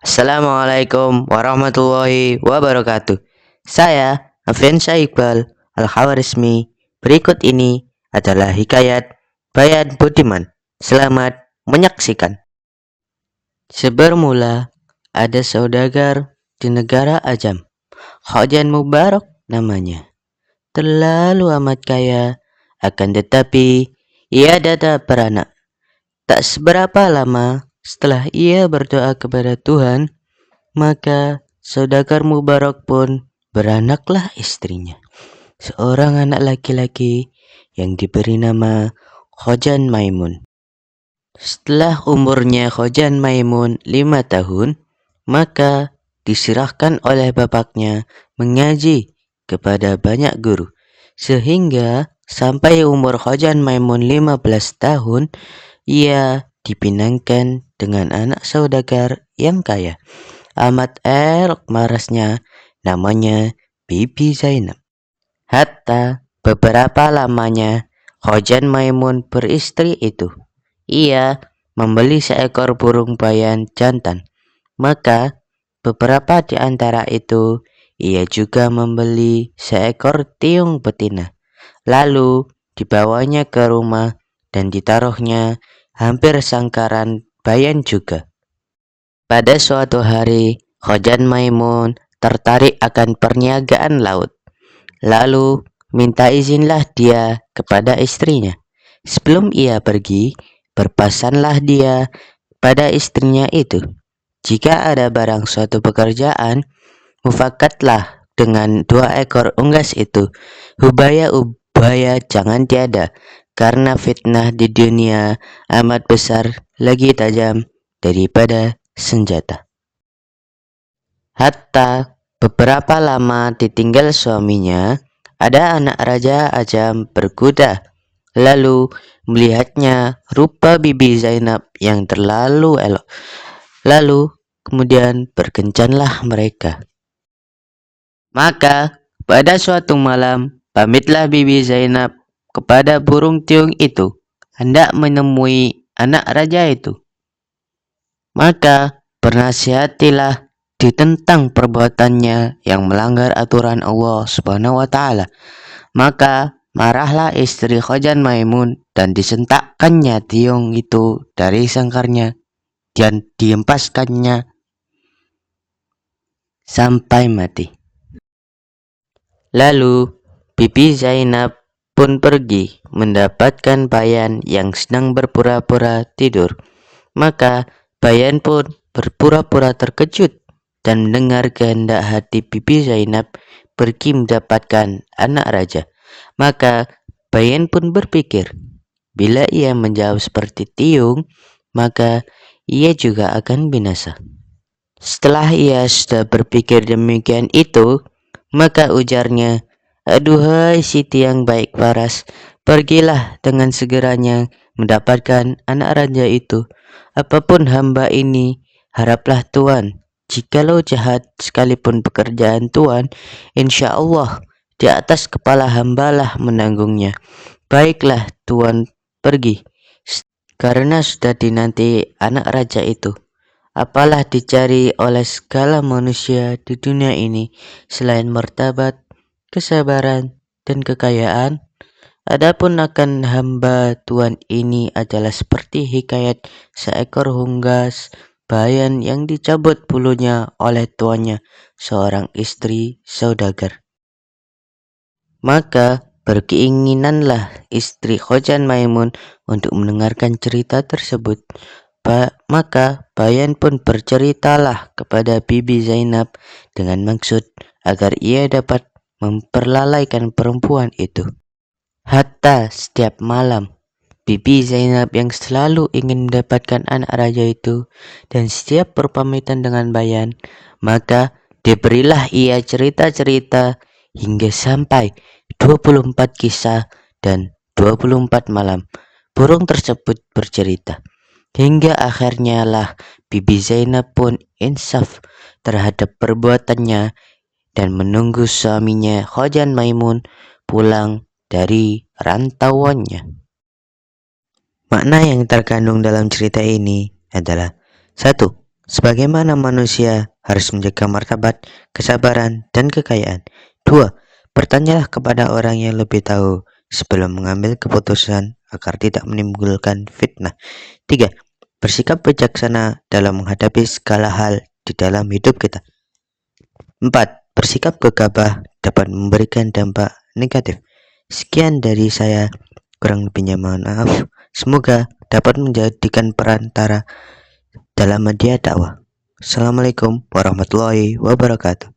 Assalamualaikum warahmatullahi wabarakatuh. Saya Afensha Iqbal Al-Khawarizmi. Berikut ini adalah hikayat Bayan Budiman. Selamat menyaksikan. Sebermula ada saudagar di negara Ajam. Khojan Mubarak namanya. Terlalu amat kaya, akan tetapi ia tak beranak. Tak seberapa lama setelah ia berdoa kepada Tuhan, maka saudagar Mubarak pun beranaklah istrinya, seorang anak laki-laki yang diberi nama Khojan Maimun. Setelah umurnya Khojan Maimun 5 tahun, maka diserahkan oleh bapaknya mengaji kepada banyak guru, sehingga sampai umur Khojan Maimun 15 tahun, ia dipinangkan dengan anak saudagar yang kaya. Amat elok marasnya, namanya Bibi Zainab. Hatta beberapa lamanya Khojan Maimun beristri itu. Ia membeli seekor burung bayan jantan. Maka beberapa di antara itu ia juga membeli seekor tiung betina. Lalu dibawanya ke rumah dan ditaruhnya hampir sangkaran bayan juga. Pada suatu hari, Khojan Maimun tertarik akan perniagaan laut. Lalu minta izinlah dia kepada istrinya. Sebelum ia pergi, berpesanlah dia pada istrinya itu. Jika ada barang suatu pekerjaan, mufakatlah dengan 2 ekor unggas itu. Ubaya jangan tiada, karena fitnah di dunia amat besar lagi tajam daripada senjata. Hatta beberapa lama ditinggal suaminya, ada anak raja Ajam berkuda. Lalu melihatnya rupa Bibi Zainab yang terlalu elok. Lalu kemudian berkencanlah mereka. Maka pada suatu malam pamitlah Bibi Zainab kepada burung tiung itu, hendak menemui anak raja itu. Maka bernasihatilah ditentang perbuatannya yang melanggar aturan Allah Subhanahu wa taala. Maka marahlah istri Khojan Maimun dan disentakkannya tiung itu dari sangkarnya dan diempaskannya sampai mati. Lalu Bibi Zainab pun pergi mendapatkan bayan yang sedang berpura-pura tidur. Maka bayan pun berpura-pura terkejut dan mendengar kehendak hati Bibi Zainab pergi mendapatkan anak raja. Maka bayan pun berpikir, bila ia menjawab seperti tiung, maka ia juga akan binasa. Setelah ia sudah berpikir demikian itu, maka ujarnya, "Aduhai Siti yang baik paras, pergilah dengan segeranya mendapatkan anak raja itu. Apapun hamba ini, haraplah Tuan. Jikalau jahat sekalipun pekerjaan Tuan, insya Allah di atas kepala hambalah menanggungnya. Baiklah Tuan pergi, karena sudah dinanti anak raja itu. Apalah dicari oleh segala manusia di dunia ini selain martabat, kesabaran, dan kekayaan? Adapun akan hamba Tuan ini adalah seperti hikayat seekor unggas bayan yang dicabut bulunya oleh tuannya, seorang istri saudagar." Maka berkeinginanlah istri Khojan Maimun untuk mendengarkan cerita tersebut. Maka bayan pun berceritalah kepada Bibi Zainab dengan maksud agar ia dapat memperlalaikan perempuan itu. Hatta setiap malam Bibi Zainab yang selalu ingin mendapatkan anak raja itu, dan setiap berpamitan dengan bayan, maka diberilah ia cerita-cerita hingga sampai 24 kisah dan 24 malam burung tersebut bercerita. Hingga akhirnya lah Bibi Zainab pun insaf terhadap perbuatannya dan menunggu suaminya Khojan Maimun pulang dari rantauannya. Makna yang terkandung dalam cerita ini adalah: 1. Sebagaimana manusia harus menjaga martabat, kesabaran, dan kekayaan. 2. Bertanyalah kepada orang yang lebih tahu sebelum mengambil keputusan agar tidak menimbulkan fitnah. 3. Bersikap bijaksana dalam menghadapi segala hal di dalam hidup kita. 4. Bersikap gegabah dapat memberikan dampak negatif. Sekian dari saya, kurang lebihnya mohon maaf. Semoga dapat menjadikan perantara dalam media dakwah. Assalamualaikum warahmatullahi wabarakatuh.